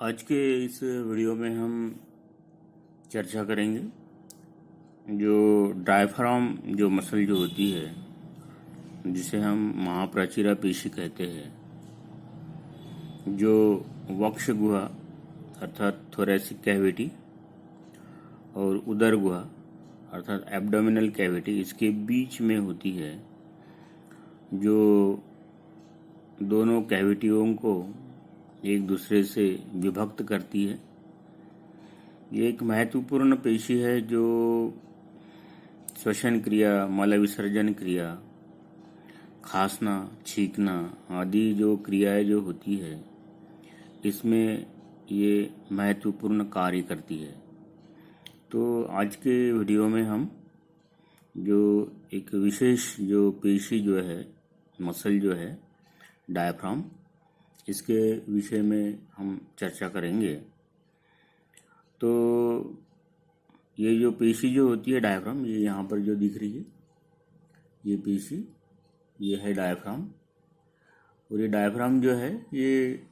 आज के इस वीडियो में हम चर्चा करेंगे जो डायफ्राम जो मसल जो होती है जिसे हम महाप्राचीरा पेशी कहते हैं, जो वक्ष गुहा अर्थात थोरेसिक कैविटी और उदर गुहा अर्थात एब्डोमिनल कैविटी इसके बीच में होती है, जो दोनों कैविटियों को एक दूसरे से विभक्त करती है। ये एक महत्वपूर्ण पेशी है जो श्वसन क्रिया, मल विसर्जन क्रिया, खांसना, छींकना आदि जो क्रियाएं जो होती है इसमें ये महत्वपूर्ण कार्य करती है। तो आज के वीडियो में हम जो एक विशेष जो पेशी जो है, मसल जो है डायफ्राम, इसके विषय में हम चर्चा करेंगे। तो ये जो पेशी जो होती है डायफ्राम, ये यहाँ पर जो दिख रही है ये पेशी, ये है डायफ्राम। और ये डायफ्राम जो है ये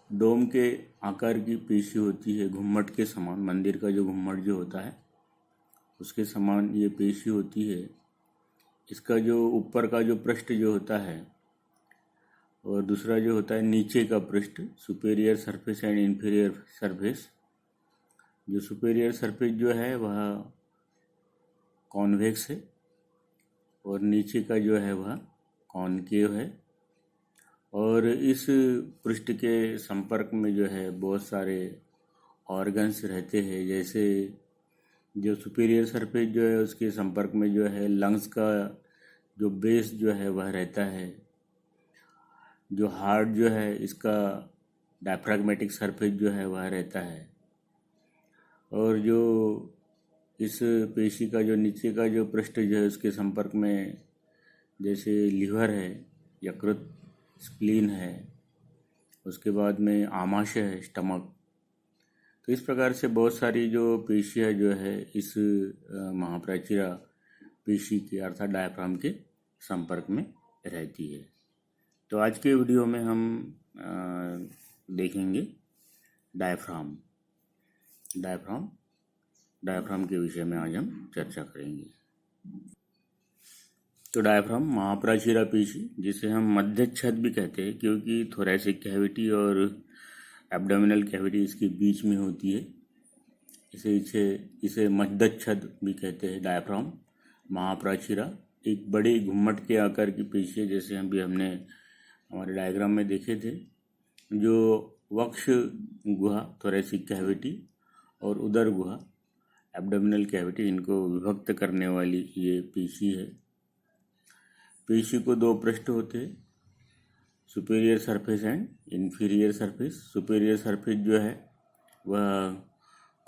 डोम के आकार की पेशी होती है, घुम्मट के समान, मंदिर का जो घुम्मट जो होता है उसके समान ये पेशी होती है। इसका जो ऊपर का जो पृष्ठ जो होता है और दूसरा जो होता है नीचे का पृष्ठ, superior surface and inferior surface. जो सुपेरियर सरफेस जो है वह कॉन्वेक्स है और नीचे का जो है वह कॉनकेव है। और इस पृष्ठ के संपर्क में जो है बहुत सारे ऑर्गन्स रहते हैं, जैसे जो सुपेरियर सरफेस जो है उसके संपर्क में जो है लंग्स का जो बेस जो है वह रहता है। जो हार्ट जो है इसका डायफ्राग्मेटिक सरफेस जो है वह रहता है। और जो इस पेशी का जो नीचे का जो पृष्ठ जो है उसके संपर्क में जैसे लिवर है, यकृत, स्प्लीन है, उसके बाद में आमाशय है, स्टमक। तो इस प्रकार से बहुत सारी जो पेशियाँ जो है इस महाप्राचीरा पेशी के अर्थात डायफ्राम के संपर्क में रहती है। तो आज के वीडियो में हम देखेंगे डायफ्राम के विषय में आज हम चर्चा करेंगे। तो डायफ्राम महाप्राचीरा पेशी, जिसे हम मध्यच्छद भी कहते हैं क्योंकि थोरेसिक कैविटी और एब्डोमिनल कैविटी इसके बीच में होती है, इसे मध्यच्छद भी कहते हैं। डायफ्राम महाप्राचीरा एक बड़े घुम्मट के आकार की पेशी है, जैसे हमने हमारे डायग्राम में देखे थे। जो वक्ष गुहा थोरेसिक कैविटी और उदर गुहा एब्डोमिनल कैविटी, इनको विभक्त करने वाली ये पेशी है। पेशी को दो पृष्ठ होते हैं, superior surface and inferior surface. Superior surface जो है वह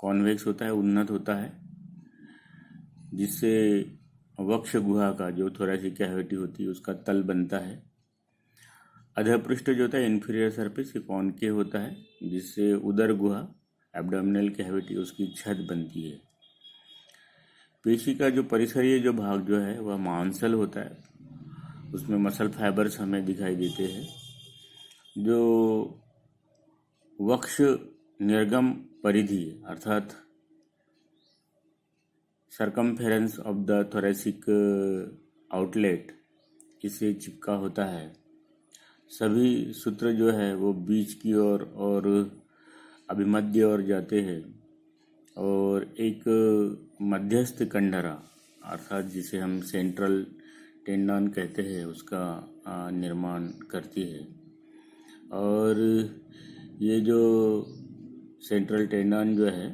कॉन्वेक्स होता है, उन्नत होता है, जिससे वक्ष गुहा का जो थोरेसिक कैविटी होती है उसका तल बनता है। अधः पृष्ठ जो होता है इंफीरियर सरफेस, ये कॉनकेव होता है, जिससे उदर गुहा एब्डोमिनल कैविटी उसकी छत बनती है। पेशी का जो परिसरीय जो भाग जो है वह मांसल होता है, उसमें मसल फाइबर्स हमें दिखाई देते हैं। जो वक्ष निर्गम परिधि अर्थात circumference of the thoracic outlet इसे चिपका होता है। सभी सूत्र जो है वो बीच की ओर और अभिमध्य ओर जाते हैं और एक मध्यस्थ कंडरा अर्थात जिसे हम सेंट्रल टेंडन कहते हैं उसका निर्माण करती है। और ये जो सेंट्रल टेंडन जो है,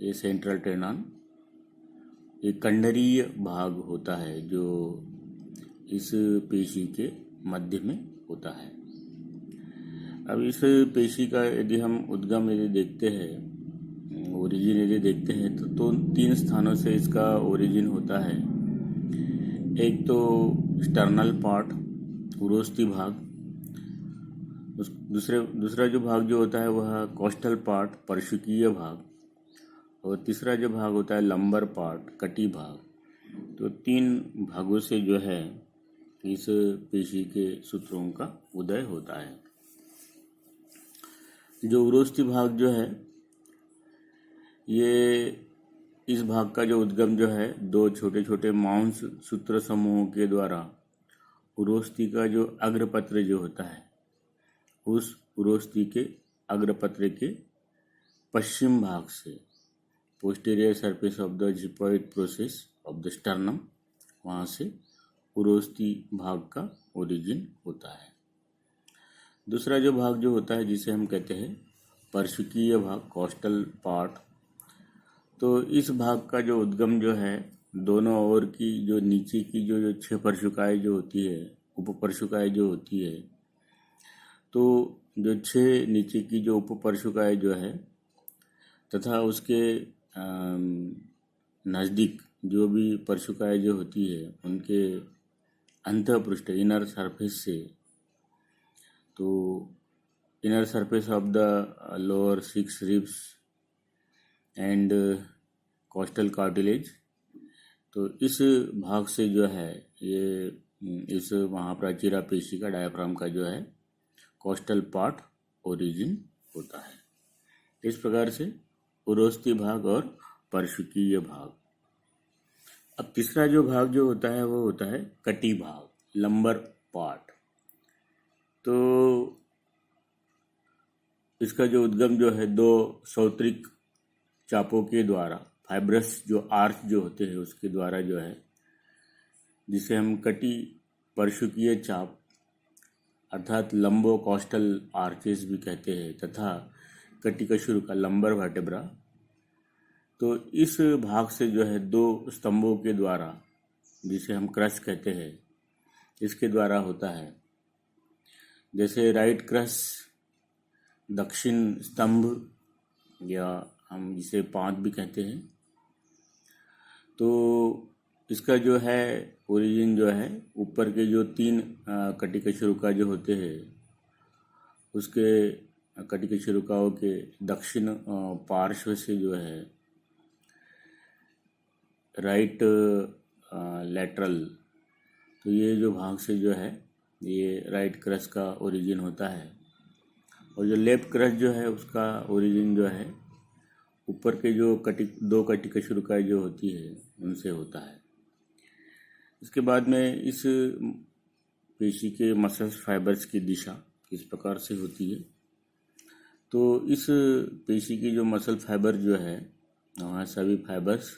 ये सेंट्रल टेंडन एक कंडरीय भाग होता है जो इस पेशी के मध्य में होता है। अब इस पेशी का यदि हम उद्गम देखते हैं, ओरिजिन यदि देखते हैं तो तीन स्थानों से इसका ओरिजिन होता है। एक तो स्टर्नल पार्ट, उरोस्थी भाग, दूसरा जो भाग जो होता है वह कोस्टल पार्ट, परशुकीय भाग, और तीसरा जो भाग होता है लंबर पार्ट, कटी भाग। तो तीन भागों से जो है इस पेशी के सूत्रों का उदय होता है। जो उरोस्थी भाग जो है, ये इस भाग का जो उद्गम जो है दो छोटे छोटे मांस सूत्र समूहों के द्वारा उरोस्थी का जो अग्रपत्र जो होता है, उस उरोस्थी के अग्रपत्र के पश्चिम भाग से, posterior surface of the xiphoid process of the sternum, वहाँ से उरोस्थी भाग का ओरिजिन होता है। दूसरा जो भाग जो होता है जिसे हम कहते हैं परशुकीय भाग, कोस्टल पार्ट, तो इस भाग का जो उद्गम जो है दोनों ओर की जो नीचे की जो 6 परशुकाएँ जो होती है, उपपरशुकाएँ जो होती है, तो जो 6 नीचे की जो उपपरशुकाएँ जो है तथा उसके नज़दीक जो भी परशुकाएँ जो होती है उनके अंतःपृष्ठ इनर सरफेस से, तो inner surface of the lower 6 ribs and costal cartilage, तो इस भाग से जो है ये इस महाप्राचीरा पेशी का, डायाफ्राम का जो है कोस्टल पार्ट ओरिजिन होता है। इस प्रकार से उरोस्थी भाग और परशुकीय भाग। अब तीसरा जो भाग जो होता है वो होता है कटी भाग, लंबर पार्ट। तो इसका जो उद्गम जो है दो सौत्रिक चापों के द्वारा, फाइब्रस जो आर्च जो होते हैं उसके द्वारा जो है, जिसे हम कटी परशुकीय चाप अर्थात लंबो कोस्टल आर्चेस भी कहते हैं, तथा कटी कशुरु का लंबर वर्टेब्रा, तो इस भाग से जो है दो स्तंभों के द्वारा, जिसे हम क्रश कहते हैं, इसके द्वारा होता है। जैसे राइट क्रश, दक्षिण स्तंभ, या हम जिसे पांच भी कहते हैं, तो इसका जो है ओरिजिन जो है ऊपर के जो 3 कटिकशुरुका जो होते हैं उसके कटिकशुरुकाओं के दक्षिण पार्श्व से जो है राइट लेटरल, तो ये जो भाग से जो है ये राइट क्रश का ओरिजिन होता है। और जो लेफ्ट क्रश जो है उसका ओरिजिन जो है ऊपर के जो दो कटिकशुरुकाएँ जो होती है उनसे होता है। इसके बाद में इस पेशी के मसल्स फाइबर्स की दिशा किस प्रकार से होती है, तो इस पेशी की जो मसल फाइबर जो है वहाँ सभी फाइबर्स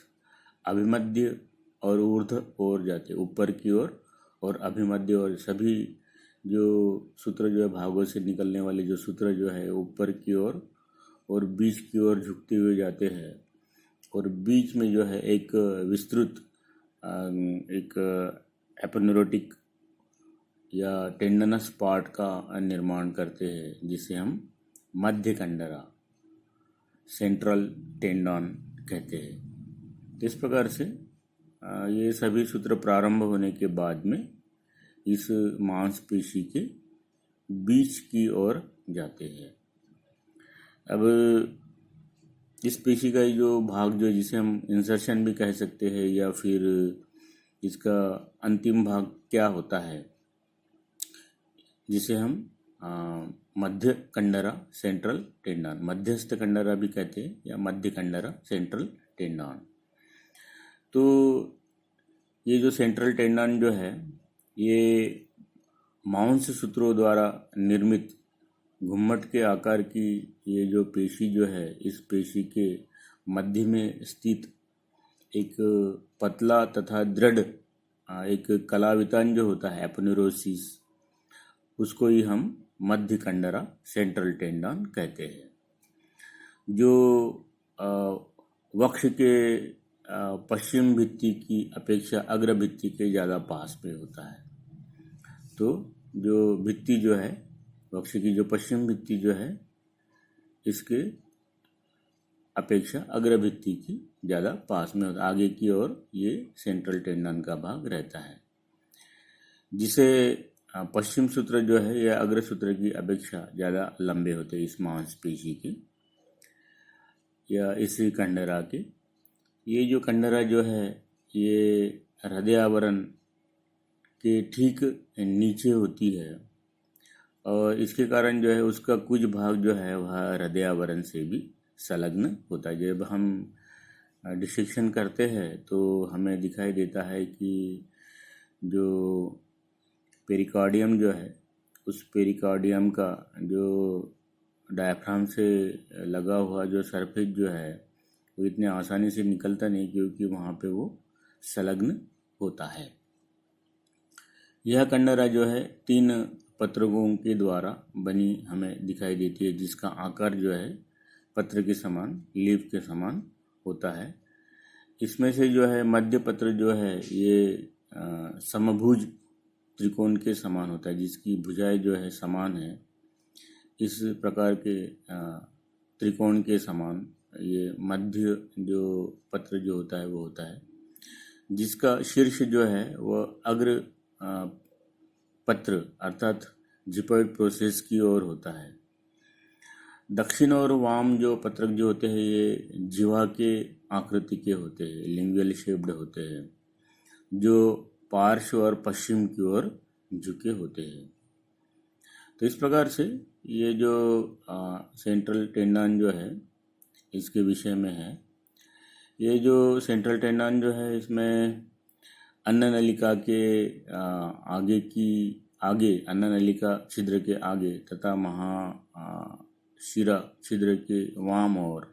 अभिमध्य और ऊर्ध्व ओर जाते, ऊपर की ओर और अभिमध्य, और सभी जो सूत्र जो है भागों से निकलने वाले जो सूत्र जो है ऊपर की ओर और बीच की ओर झुकते हुए जाते हैं, और बीच में जो है एक विस्तृत एक एपोन्यूरोटिक या टेंडनस पार्ट का निर्माण करते हैं, जिसे हम मध्य कंडरा, सेंट्रल टेंडन कहते हैं। इस प्रकार से ये सभी सूत्र प्रारंभ होने के बाद में इस मांसपेशी के बीच की ओर जाते हैं। अब इस पेशी का जो भाग जो जिसे हम इंसर्शन भी कह सकते हैं, या फिर इसका अंतिम भाग क्या होता है, जिसे हम मध्य कंडरा सेंट्रल टेंडन, मध्यस्थ कंडरा भी कहते हैं, या मध्य कंडरा सेंट्रल टेंडन। तो ये जो सेंट्रल टेंडन जो है ये मांस सूत्रों द्वारा निर्मित घुम्मट के आकार की ये जो पेशी जो है, इस पेशी के मध्य में स्थित एक पतला तथा दृढ़ एक कलावितान जो होता है एपोन्यूरोसिस, उसको ही हम मध्य कंडरा सेंट्रल टेंडन कहते हैं, जो वक्ष के पश्चिम भित्ति की अपेक्षा अग्र भित्ति के ज़्यादा पास में होता है। तो जो भित्ति जो है वक्ष की जो पश्चिम भित्ति जो है इसके अपेक्षा अग्र भित्ति की ज़्यादा पास में होता है, आगे की ओर ये सेंट्रल टेंडन का भाग रहता है, जिसे पश्चिम सूत्र जो है यह अग्र सूत्र की अपेक्षा ज़्यादा लंबे होते हैं इस मांसपेशी के या इसी कंडरा के। ये जो कंडरा जो है ये हृदय आवरण के ठीक नीचे होती है, और इसके कारण जो है उसका कुछ भाग जो है वह हृदयावरण से भी संलग्न होता है। जब हम डिसेक्शन करते हैं तो हमें दिखाई देता है कि जो पेरिकार्डियम जो है, उस पेरिकार्डियम का जो डायफ्राम से लगा हुआ जो सरफेस जो है वो इतने आसानी से निकलता नहीं, क्योंकि वहाँ पे वो संलग्न होता है। यह कंडरा जो है 3 पत्रकों के द्वारा बनी हमें दिखाई देती है, जिसका आकार जो है पत्र के समान, लीफ के समान होता है। इसमें से जो है मध्य पत्र जो है ये समभुज त्रिकोण के समान होता है, जिसकी भुजाएं जो है समान है। इस प्रकार के त्रिकोण के समान ये मध्य जो पत्र जो होता है वो होता है, जिसका शीर्ष जो है वह अग्र पत्र अर्थात जिपॉइड प्रोसेस की ओर होता है। दक्षिण और वाम जो पत्रक जो होते हैं ये जीवा के आकृति के होते हैं, लिंगुअल शेप्ड होते हैं, जो पार्श्व और पश्चिम की ओर झुके होते हैं। तो इस प्रकार से ये जो सेंट्रल टेंडन जो है इसके विषय में है। ये जो सेंट्रल टेंडन जो है इसमें अन्ननलिका के आगे अन्ननलिका छिद्र के आगे तथा शिरा छिद्र के वाम और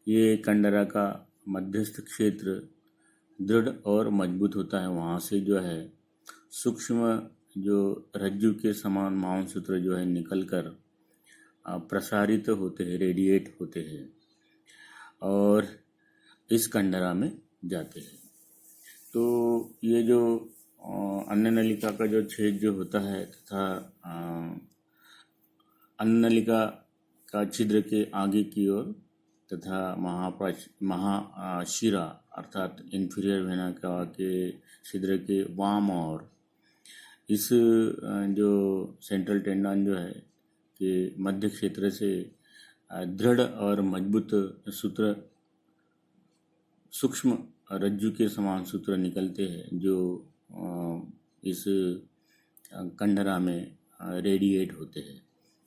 ये कंडरा का मध्यस्थ क्षेत्र दृढ़ और मजबूत होता है। वहाँ से जो है सूक्ष्म जो रज्जु के समान मांससूत्र जो है निकलकर प्रसारित होते हैं, रेडिएट होते हैं और इस कंडरा में जाते हैं। तो ये जो अन्ननलिका का जो छेद जो होता है तथा अन्ननलिका का छिद्र के आगे की ओर तथा महाशिरा अर्थात इंफीरियर वेना के छिद्र के वाम और इस जो सेंट्रल टेंडन जो है कि मध्य क्षेत्र से दृढ़ और मजबूत सूत्र, सूक्ष्म रज्जु के समान सूत्र निकलते हैं, जो इस कंडरा में रेडिएट होते हैं।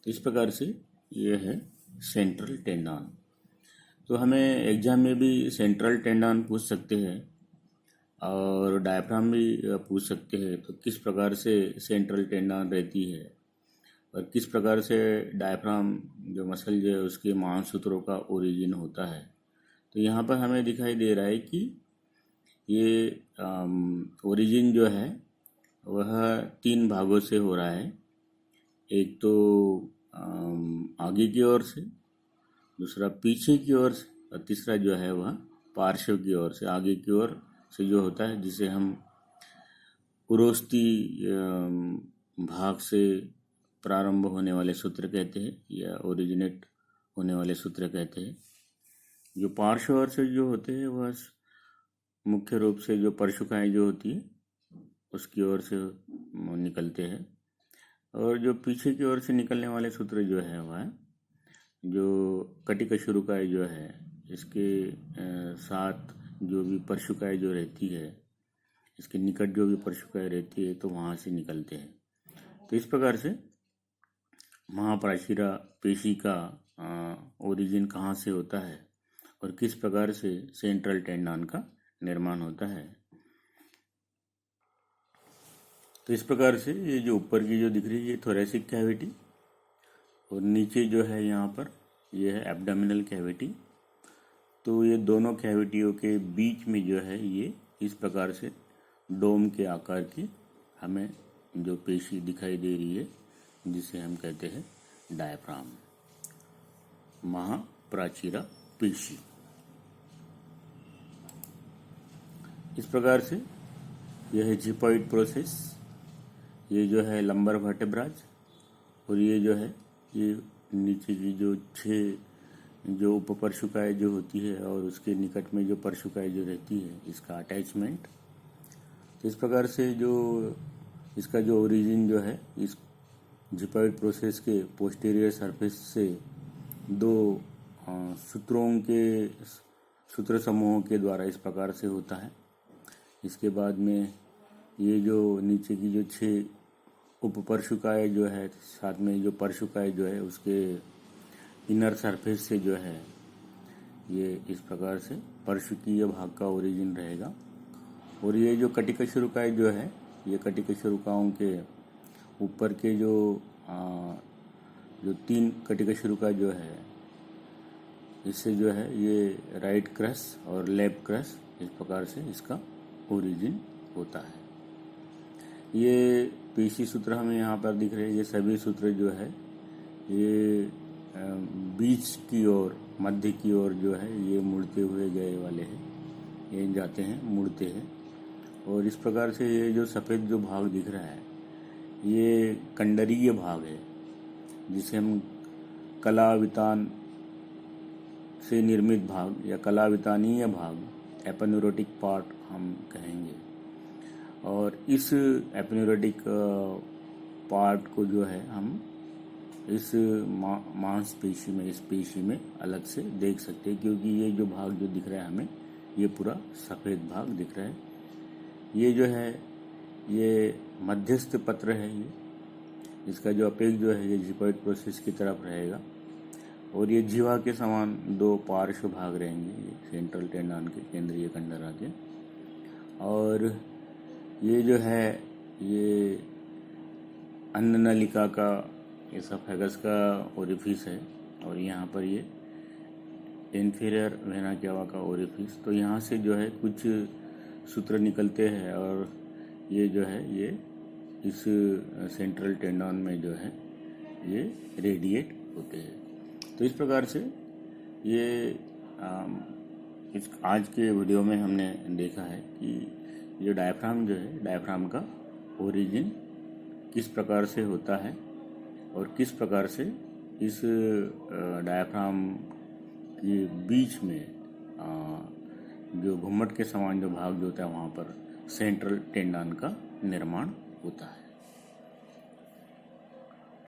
तो इस प्रकार से ये है सेंट्रल टेंडन। तो हमें एग्जाम में भी सेंट्रल टेंडन पूछ सकते हैं और डायफ्राम भी पूछ सकते हैं। तो किस प्रकार से सेंट्रल टेंडन रहती है और किस प्रकार से डायफ्राम जो मसल जो है उसके मांससूत्रों का ओरिजिन होता है। तो यहाँ पर हमें दिखाई दे रहा है कि ये ओरिजिन जो है वह 3 भागों से हो रहा है। एक तो आगे की ओर से, दूसरा पीछे की ओर से और तीसरा जो है वह पार्श्व की ओर से। आगे की ओर से जो होता है जिसे हम उरोस्ती भाग से प्रारंभ होने वाले सूत्र कहते हैं या ओरिजिनेट होने वाले सूत्र कहते हैं। जो पार्श्व ओर से जो होते हैं वह मुख्य रूप से जो परशुकाएँ जो होती है उसकी ओर से निकलते हैं और जो पीछे की ओर से निकलने वाले सूत्र जो है वह जो कटिकशुरुकाय जो है इसके साथ जो भी परशुकाय जो रहती है, इसके निकट जो भी परशुकाय रहती है तो वहाँ से निकलते हैं। तो इस प्रकार से महाप्राशिरा पेशी का ओरिजिन कहाँ से होता है और किस प्रकार से सेंट्रल टेंडन का निर्माण होता है। तो इस प्रकार से ये जो ऊपर की जो दिख रही है ये थोरेसिक कैविटी और नीचे जो है यहाँ पर ये है एब्डोमिनल कैविटी। तो ये दोनों कैविटियों के बीच में जो है ये इस प्रकार से डोम के आकार की हमें जो पेशी दिखाई दे रही है जिसे हम कहते हैं डायफ्राम, महाप्राचीरा पेशी। इस प्रकार से यह है जिपॉइड प्रोसेस, ये जो है लंबर वर्टेब्राज और ये जो है ये नीचे की जो 6 जो उपपरशुकाएँ जो होती है और उसके निकट में जो परशुकाएँ जो रहती है इसका अटैचमेंट। तो इस प्रकार से जो इसका जो ओरिजिन जो है इस जिपॉइड प्रोसेस के पोस्टीरियर सरफेस से 2 सूत्रों के सूत्र समूहों के द्वारा इस प्रकार से होता है। इसके बाद में ये जो नीचे की जो 6 उपपर्शुकाय जो है, साथ में जो पर्शुकाय जो है, उसके इनर सरफेस से जो है ये इस प्रकार से पर्शुकीय भाग का ओरिजिन रहेगा। और ये जो कटिकशरुकाय जो है, ये कटिकशरुकाओं के ऊपर के जो 3 कटिकशरुकाय जो है, इससे जो है ये राइट क्रस और लेफ्ट क्रस, इस प्रकार से इसका ओरिजिन होता है। ये पेशी सूत्र हमें यहाँ पर दिख रहे हैं। ये सभी सूत्र जो है ये बीच की ओर, मध्य की ओर जो है ये मुड़ते हुए गए वाले हैं, ये जाते हैं, मुड़ते हैं। और इस प्रकार से ये जो सफ़ेद जो भाग दिख रहा है ये कंडरीय भाग है, जिसे हम कलावितान से निर्मित भाग या कलावितानीय भाग, एपोन्यूरोटिक पार्ट हम कहेंगे। और इस एपोन्यूरोटिक पार्ट को जो है हम इस मांसपेशी में, इस पेशी में अलग से देख सकते हैं, क्योंकि ये जो भाग जो दिख रहा है हमें, ये पूरा सफ़ेद भाग दिख रहा है। ये जो है ये मध्यस्थ पत्र है। ये इसका जो अपेक्स जो है ये जिपॉइड प्रोसेस की तरफ रहेगा। और ये जीवा के समान 2 पार्श्व भाग रहेंगे, ये सेंट्रल टेंडन के, केंद्रीय कंडरा के। और ये जो है ये अन्ननलिका का, एसोफेगस का ओरिफिस है। और यहाँ पर ये इंफीरियर वेना केवा का ओरिफिस। तो यहाँ से जो है कुछ सूत्र निकलते हैं और ये जो है ये इस सेंट्रल टेंडन में जो है ये रेडिएट होते हैं। तो इस प्रकार से ये इस आज के वीडियो में हमने देखा है कि ये डायफ्राम जो है, डायफ्राम का ओरिजिन किस प्रकार से होता है और किस प्रकार से इस डायफ्राम के बीच में जो घुम्मट के समान जो भाग जो होता है वहाँ पर सेंट्रल टेंडन का निर्माण होता है।